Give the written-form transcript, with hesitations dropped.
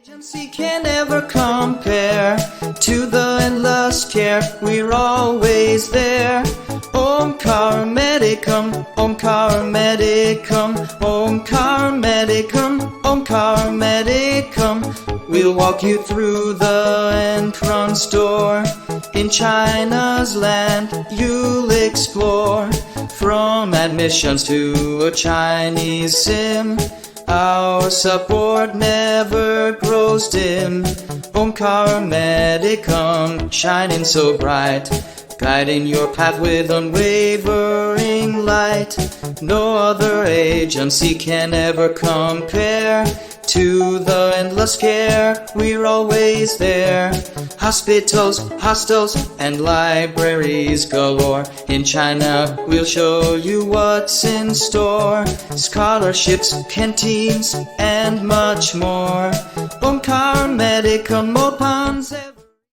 Agency can never compare to the endless care. We're always there. Omkar Medicom, Omkar Medicom, Omkar Medicom, Omkar Medicom. We'll walk you through the entrance door. In China's land, you'll explore. From admissions to a Chinese sim, our support never grows dim. Omkar Medicom, shining so bright, guiding your path with unwavering light. No other agency can ever compare to the endless care. We're always there. Hospitals, hostels, and libraries galore. In China, we'll show you what's in store. Scholarships, canteens, and much more. Omkar Medicom opens every